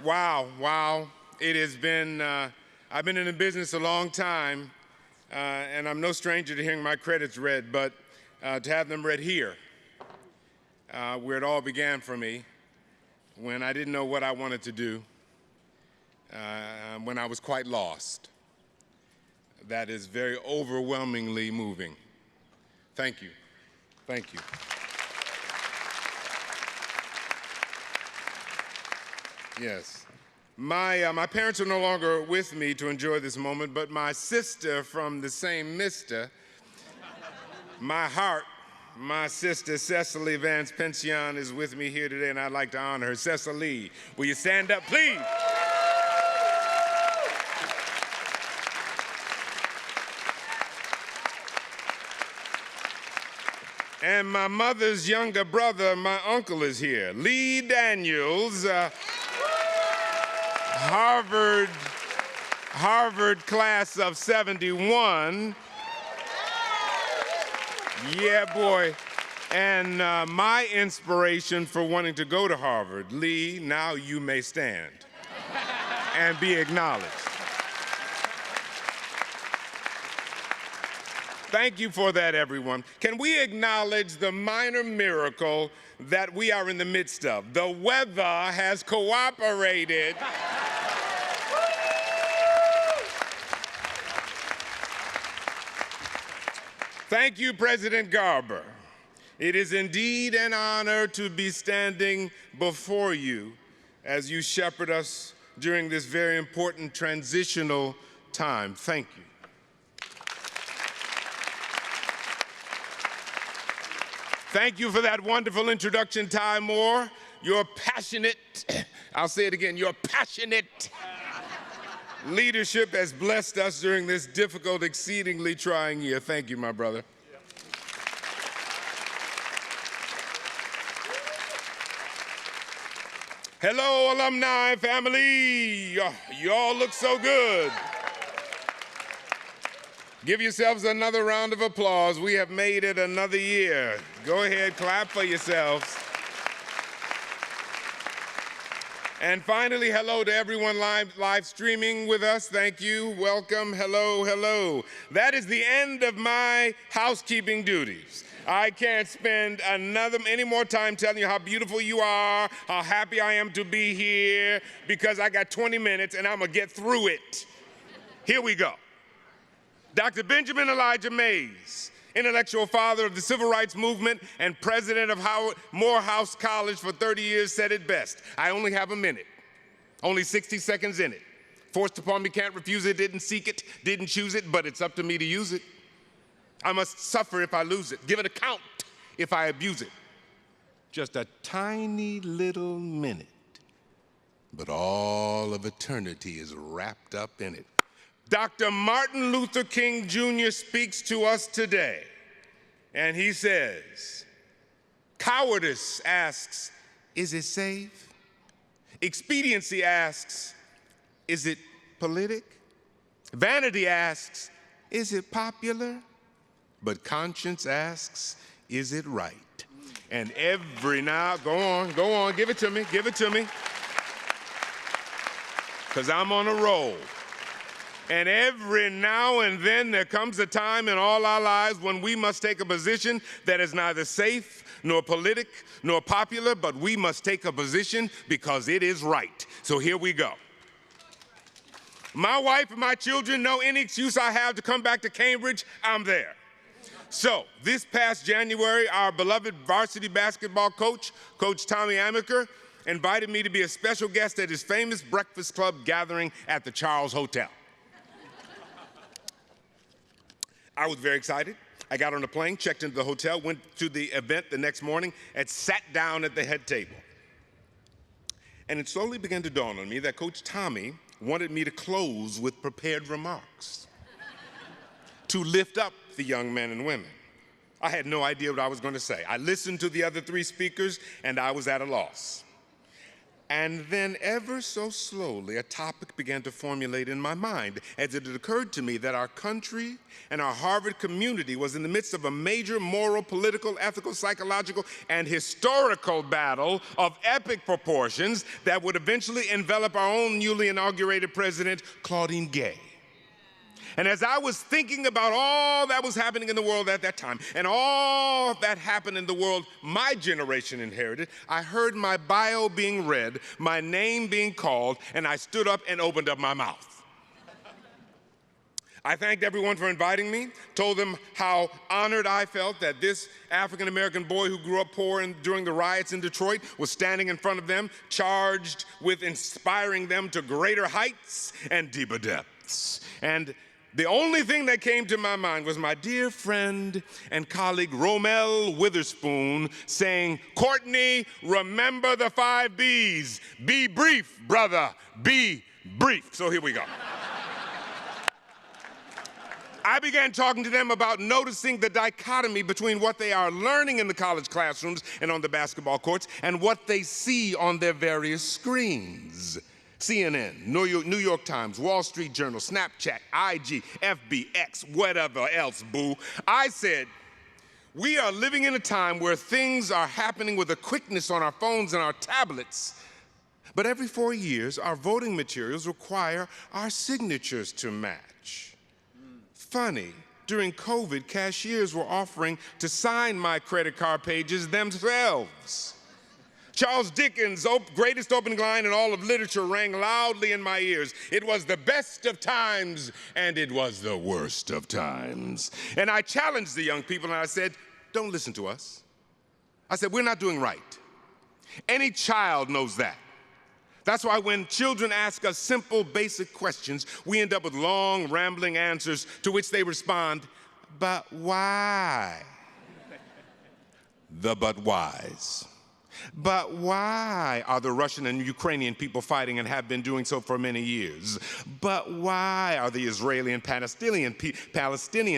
Wow. It has been, I've been in the business a long time, and I'm no stranger to hearing my credits read, but to have them read here, where it all began for me, when I didn't know what I wanted to do, when I was quite lost, that is very overwhelmingly moving. Thank you. Thank you. Yes. My parents are no longer with me to enjoy this moment, but my sister from the same mister, my heart, my sister Cecily Vance Pension is with me here today, and I'd like to honor her. Cecily, will you stand up, please? And my mother's younger brother, my uncle, is here. Lee Daniels, Harvard class of 71. Yeah, boy. And my inspiration for wanting to go to Harvard. Lee, now you may stand and be acknowledged. Thank you for that, everyone. Can we acknowledge the minor miracle that we are in the midst of? The weather has cooperated. Thank you, President Garber. It is indeed an honor to be standing before you as you shepherd us during this very important transitional time. Thank you. Thank you for that wonderful introduction, Ty Moore. Your passionate, I'll say it again, your passionate leadership has blessed us during this difficult, exceedingly trying year. Thank you, my brother. Hello, alumni family. You all look so good. Give yourselves another round of applause. We have made it another year. Go ahead, clap for yourselves. And finally, hello to everyone live streaming with us. Thank you. Welcome. Hello. That is the end of my housekeeping duties. I can't spend any more time telling you how beautiful you are, how happy I am to be here, because I got 20 minutes and I'm gonna get through it. Here we go. Dr. Benjamin Elijah Mays, intellectual father of the civil rights movement and president of Morehouse College for 30 years, said it best. I only have a minute, only 60 seconds in it. Forced upon me, can't refuse it, didn't seek it, didn't choose it, but it's up to me to use it. I must suffer if I lose it, give an account if I abuse it. Just a tiny little minute, but all of eternity is wrapped up in it. Dr. Martin Luther King Jr. speaks to us today, and he says, cowardice asks, is it safe? Expediency asks, is it politic? Vanity asks, is it popular? But conscience asks, is it right? And every now, go on, give it to me, because I'm on a roll. And every now and then there comes a time in all our lives when we must take a position that is neither safe, nor politic, nor popular, but we must take a position because it is right. So here we go. My wife and my children know any excuse I have to come back to Cambridge, I'm there. So this past January, our beloved varsity basketball coach, Coach Tommy Amaker, invited me to be a special guest at his famous breakfast club gathering at the Charles Hotel. I was very excited. I got on a plane, checked into the hotel, went to the event the next morning, and sat down at the head table. And it slowly began to dawn on me that Coach Tommy wanted me to close with prepared remarks to lift up the young men and women. I had no idea what I was going to say. I listened to the other three speakers, and I was at a loss. And then ever so slowly, a topic began to formulate in my mind as it had occurred to me that our country and our Harvard community was in the midst of a major moral, political, ethical, psychological, and historical battle of epic proportions that would eventually envelop our own newly inaugurated president, Claudine Gay. And as I was thinking about all that was happening in the world at that time, and all that happened in the world my generation inherited, I heard my bio being read, my name being called, and I stood up and opened up my mouth. I thanked everyone for inviting me, told them how honored I felt that this African-American boy who grew up poor during the riots in Detroit was standing in front of them, charged with inspiring them to greater heights and deeper depths. And the only thing that came to my mind was my dear friend and colleague Romel Witherspoon saying, "Courtney, remember the 5 B's. Be brief, brother, be brief." So here we go. I began talking to them about noticing the dichotomy between what they are learning in the college classrooms and on the basketball courts and what they see on their various screens. CNN, New York Times, Wall Street Journal, Snapchat, IG, FB, X, whatever else, boo. I said, we are living in a time where things are happening with a quickness on our phones and our tablets. But every 4 years, our voting materials require our signatures to match. Funny, during COVID, cashiers were offering to sign my credit card pages themselves. Charles Dickens' greatest opening line in all of literature rang loudly in my ears. It was the best of times, and it was the worst of times. And I challenged the young people, and I said, don't listen to us. I said, we're not doing right. Any child knows that. That's why when children ask us simple, basic questions, we end up with long, rambling answers to which they respond, but why? The but whys. But why are the Russian and Ukrainian people fighting and have been doing so for many years? But why are the Israeli and Palestinian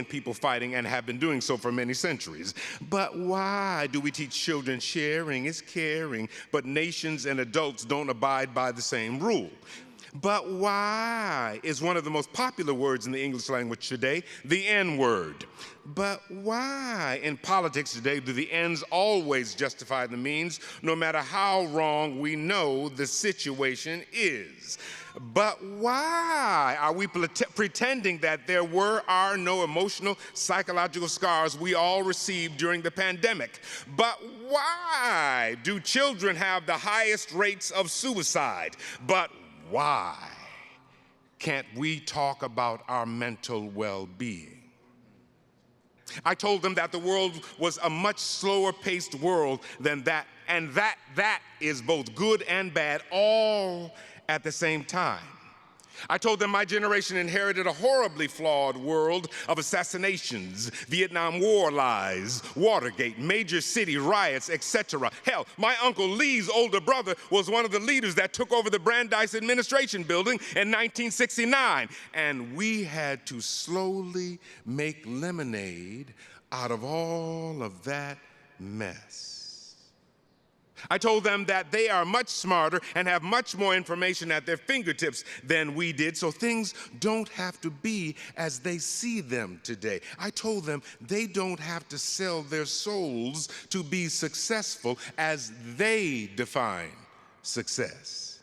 people fighting and have been doing so for many centuries? But why do we teach children sharing is caring, but nations and adults don't abide by the same rule? But why is one of the most popular words in the English language today the N-word? But why in politics today do the ends always justify the means, no matter how wrong we know the situation is? But why are we pretending that there are no emotional, psychological scars we all received during the pandemic? But why do children have the highest rates of suicide? But why can't we talk about our mental well-being? I told them that the world was a much slower-paced world than that, and that is both good and bad, all at the same time. I told them my generation inherited a horribly flawed world of assassinations, Vietnam War lies, Watergate, major city riots, etc. Hell, my Uncle Lee's older brother was one of the leaders that took over the Brandeis administration building in 1969. And we had to slowly make lemonade out of all of that mess. I told them that they are much smarter and have much more information at their fingertips than we did, so things don't have to be as they see them today. I told them they don't have to sell their souls to be successful as they define success.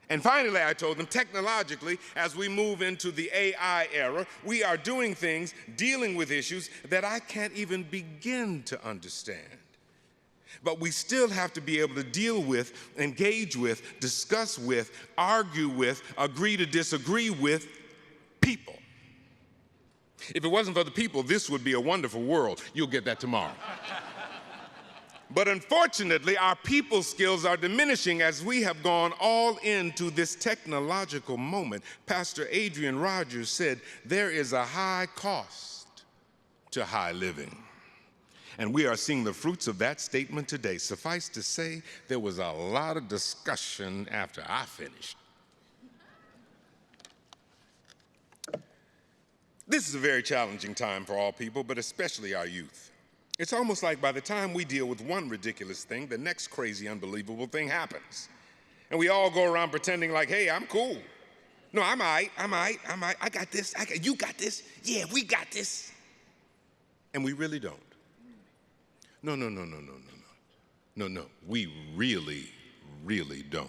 And finally, I told them, technologically, as we move into the AI era, we are doing things, dealing with issues that I can't even begin to understand. But we still have to be able to deal with, engage with, discuss with, argue with, agree to disagree with people. If it wasn't for the people, this would be a wonderful world. You'll get that tomorrow. But unfortunately, our people skills are diminishing as we have gone all into this technological moment. Pastor Adrian Rogers said, there is a high cost to high living. And we are seeing the fruits of that statement today. Suffice to say, there was a lot of discussion after I finished. This is a very challenging time for all people, but especially our youth. It's almost like by the time we deal with one ridiculous thing, the next crazy, unbelievable thing happens. And we all go around pretending like, hey, I'm cool. No, I'm all right, I got this, you got this, yeah, we got this. And we really don't. No, we really don't.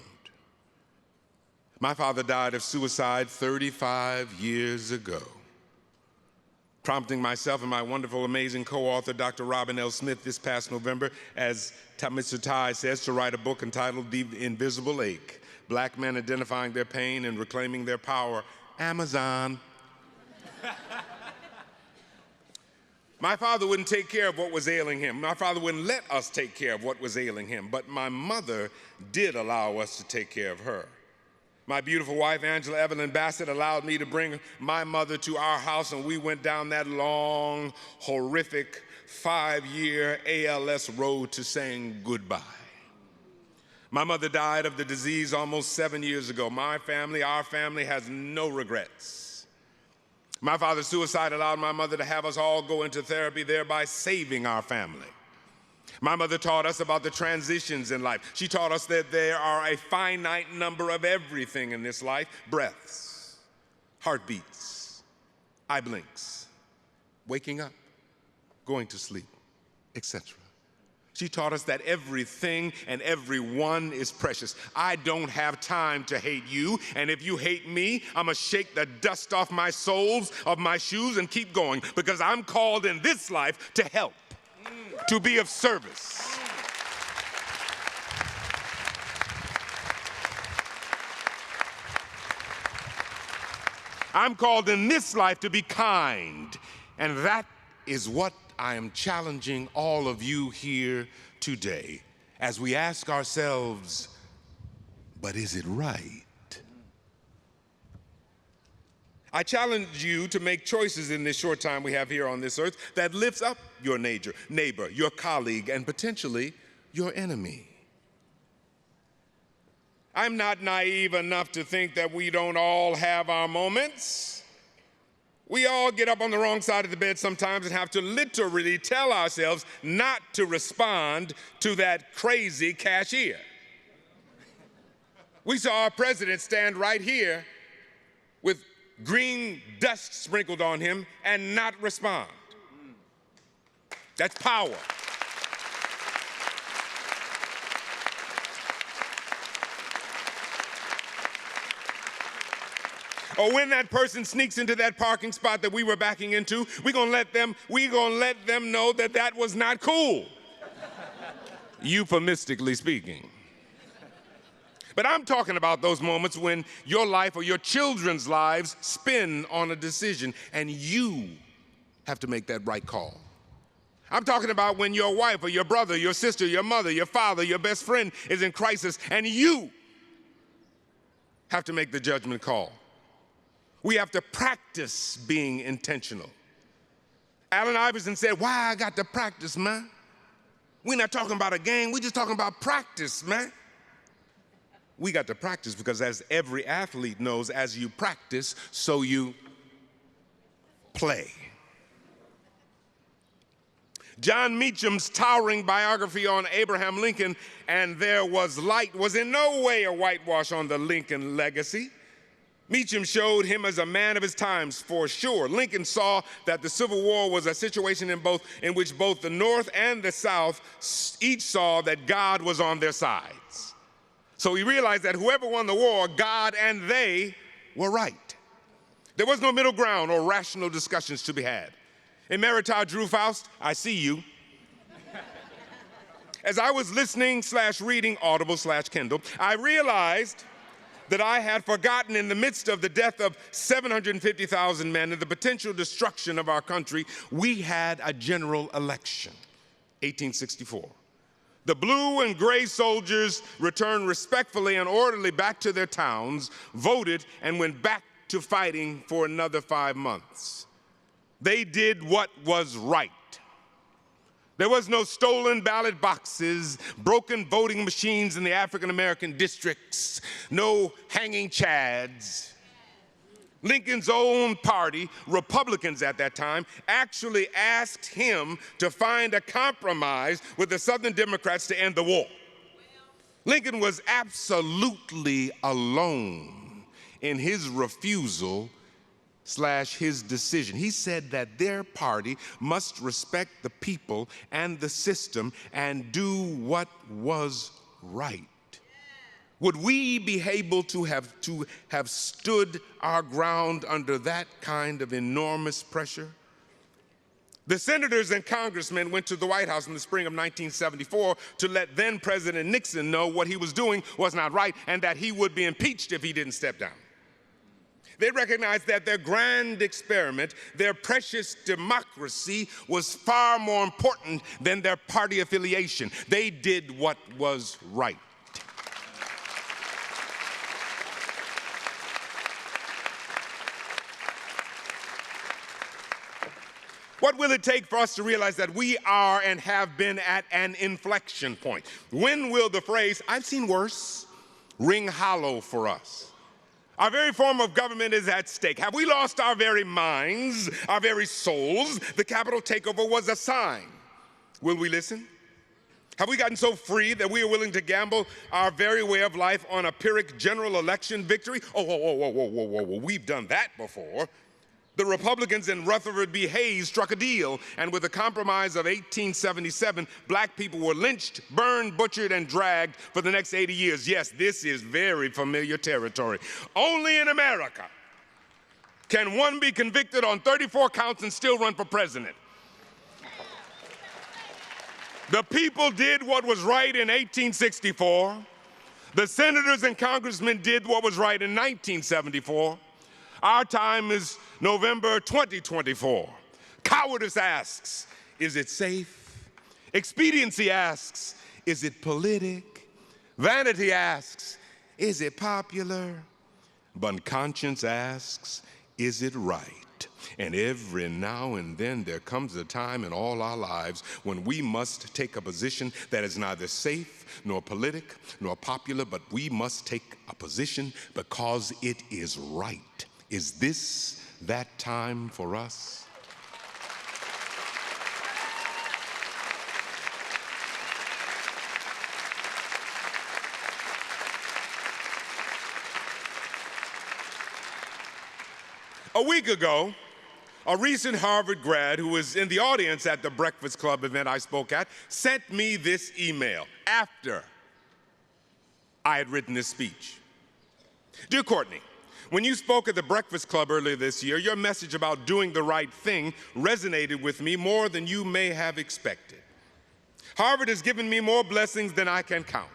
My father died of suicide 35 years ago, prompting myself and my wonderful, amazing co-author, Dr. Robin L. Smith, this past November, as Mr. Ty says, to write a book entitled The Invisible Ache, Black Men Identifying Their Pain and Reclaiming Their Power, Amazon. My father wouldn't take care of what was ailing him. My father wouldn't let us take care of what was ailing him, but my mother did allow us to take care of her. My beautiful wife, Angela Evelyn Bassett, allowed me to bring my mother to our house, and we went down that long, horrific 5-year ALS road to saying goodbye. My mother died of the disease almost 7 years ago. Our family has no regrets. My father's suicide allowed my mother to have us all go into therapy, thereby saving our family. My mother taught us about the transitions in life. She taught us that there are a finite number of everything in this life: breaths, heartbeats, eye blinks, waking up, going to sleep, etc. She taught us that everything and everyone is precious. I don't have time to hate you, and if you hate me, I'm gonna shake the dust off my soles of my shoes and keep going, because I'm called in this life to help, to be of service. I'm called in this life to be kind, and that is what I am challenging all of you here today as we ask ourselves, but is it right? I challenge you to make choices in this short time we have here on this earth that lifts up your neighbor, your colleague, and potentially your enemy. I'm not naive enough to think that we don't all have our moments. We all get up on the wrong side of the bed sometimes and have to literally tell ourselves not to respond to that crazy cashier. We saw our president stand right here with green dust sprinkled on him and not respond. That's power. Or when that person sneaks into that parking spot that we were backing into, we're gonna let them know that that was not cool. Euphemistically speaking. But I'm talking about those moments when your life or your children's lives spin on a decision and you have to make that right call. I'm talking about when your wife or your brother, your sister, your mother, your father, your best friend is in crisis and you have to make the judgment call. We have to practice being intentional. Allen Iverson said, why I got to practice, man? We're not talking about a game, we're just talking about practice, man. We got to practice because, as every athlete knows, as you practice, so you play. John Meacham's towering biography on Abraham Lincoln, "And There Was Light," was in no way a whitewash on the Lincoln legacy. Meacham showed him as a man of his times, for sure. Lincoln saw that the Civil War was a situation in which both the North and the South each saw that God was on their sides. So he realized that whoever won the war, God and they were right. There was no middle ground or rational discussions to be had. Emerita Drew Faust, I see you. As I was listening/reading Audible/Kindle, I realized that I had forgotten, in the midst of the death of 750,000 men and the potential destruction of our country, we had a general election, 1864. The blue and gray soldiers returned respectfully and orderly back to their towns, voted, and went back to fighting for another 5 months. They did what was right. There was no stolen ballot boxes, broken voting machines in the African-American districts, no hanging chads. Lincoln's own party, Republicans at that time, actually asked him to find a compromise with the Southern Democrats to end the war. Lincoln was absolutely alone in his refusal / his decision. He said that their party must respect the people and the system and do what was right. Would we be able to have stood our ground under that kind of enormous pressure? The senators and congressmen went to the White House in the spring of 1974 to let then President Nixon know what he was doing was not right and that he would be impeached if he didn't step down. They recognized that their grand experiment, their precious democracy, was far more important than their party affiliation. They did what was right. What will it take for us to realize that we are and have been at an inflection point? When will the phrase, "I've seen worse," ring hollow for us? Our very form of government is at stake. Have we lost our very minds, our very souls? The Capitol takeover was a sign. Will we listen? Have we gotten so free that we are willing to gamble our very way of life on a Pyrrhic general election victory? Whoa, we've done that before. The Republicans in Rutherford B. Hayes struck a deal, and with the compromise of 1877, black people were lynched, burned, butchered, and dragged for the next 80 years. Yes, this is very familiar territory. Only in America can one be convicted on 34 counts and still run for president. The people did what was right in 1864. The senators and congressmen did what was right in 1974. Our time is November 2024. Cowardice asks, is it safe? Expediency asks, is it politic? Vanity asks, is it popular? But conscience asks, is it right? And every now and then there comes a time in all our lives when we must take a position that is neither safe nor politic nor popular, but we must take a position because it is right. Is this that time for us? A week ago, a recent Harvard grad who was in the audience at the Breakfast Club event I spoke at sent me this email after I had written this speech. Dear Courtney, when you spoke at the Breakfast Club earlier this year, your message about doing the right thing resonated with me more than you may have expected. Harvard has given me more blessings than I can count.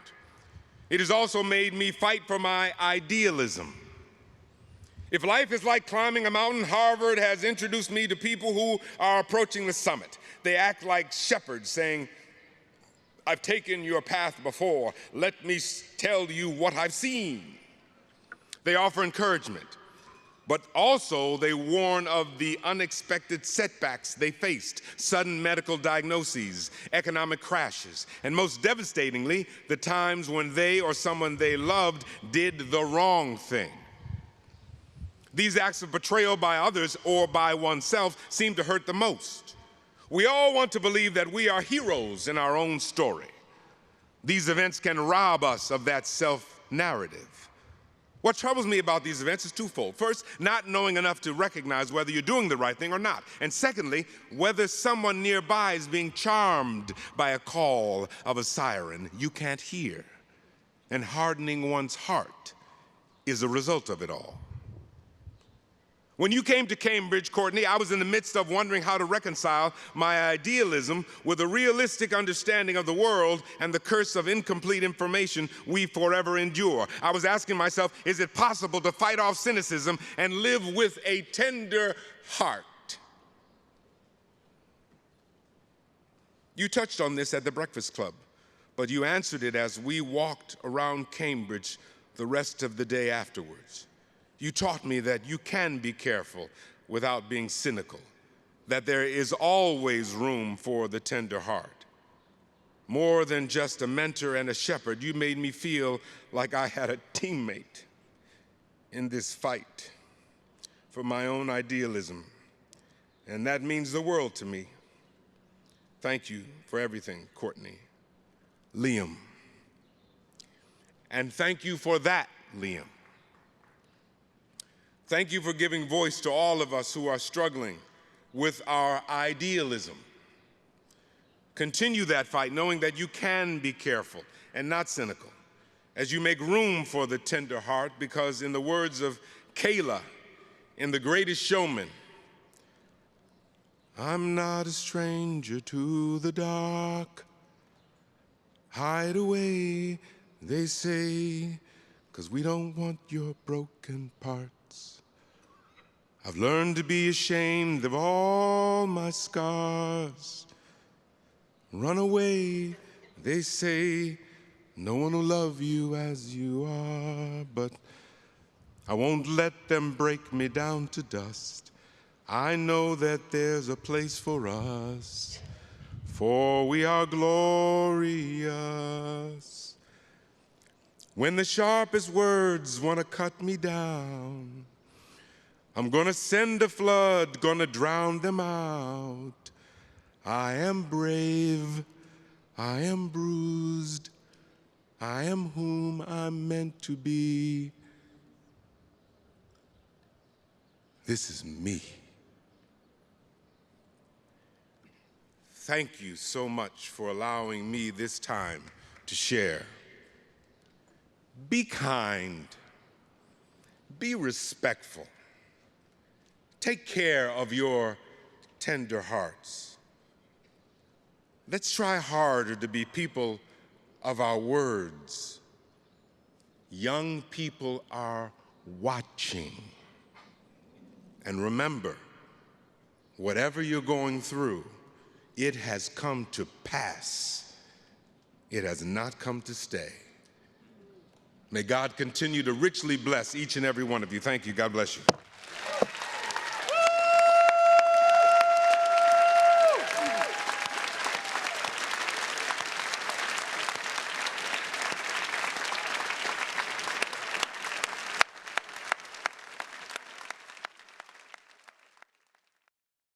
It has also made me fight for my idealism. If life is like climbing a mountain, Harvard has introduced me to people who are approaching the summit. They act like shepherds saying, "I've taken your path before. Let me tell you what I've seen." They offer encouragement, but also they warn of the unexpected setbacks they faced, sudden medical diagnoses, economic crashes, and most devastatingly, the times when they or someone they loved did the wrong thing. These acts of betrayal by others or by oneself seem to hurt the most. We all want to believe that we are heroes in our own story. These events can rob us of that self-narrative. What troubles me about these events is twofold. First, not knowing enough to recognize whether you're doing the right thing or not. And secondly, whether someone nearby is being charmed by a call of a siren you can't hear. And hardening one's heart is a result of it all. When you came to Cambridge, Courtney, I was in the midst of wondering how to reconcile my idealism with a realistic understanding of the world and the curse of incomplete information we forever endure. I was asking myself, is it possible to fight off cynicism and live with a tender heart? You touched on this at the Breakfast Club, but you answered it as we walked around Cambridge the rest of the day afterwards. You taught me that you can be careful without being cynical, that there is always room for the tender heart. More than just a mentor and a shepherd, you made me feel like I had a teammate in this fight for my own idealism, and that means the world to me. Thank you for everything, Courtney. Liam. And thank you for that, Liam. Thank you for giving voice to all of us who are struggling with our idealism. Continue that fight, knowing that you can be careful and not cynical, as you make room for the tender heart, because in the words of Kayla in The Greatest Showman, I'm not a stranger to the dark. Hide away, they say, 'cause we don't want your broken parts. I've learned to be ashamed of all my scars. Run away, they say, no one will love you as you are, but I won't let them break me down to dust. I know that there's a place for us, for we are glorious. When the sharpest words want to cut me down, I'm gonna send a flood, gonna drown them out. I am brave, I am bruised, I am whom I'm meant to be. This is me. Thank you so much for allowing me this time to share. Be kind, be respectful, take care of your tender hearts. Let's try harder to be people of our words. Young people are watching. And remember, whatever you're going through, it has come to pass. It has not come to stay. May God continue to richly bless each and every one of you. Thank you. God bless you.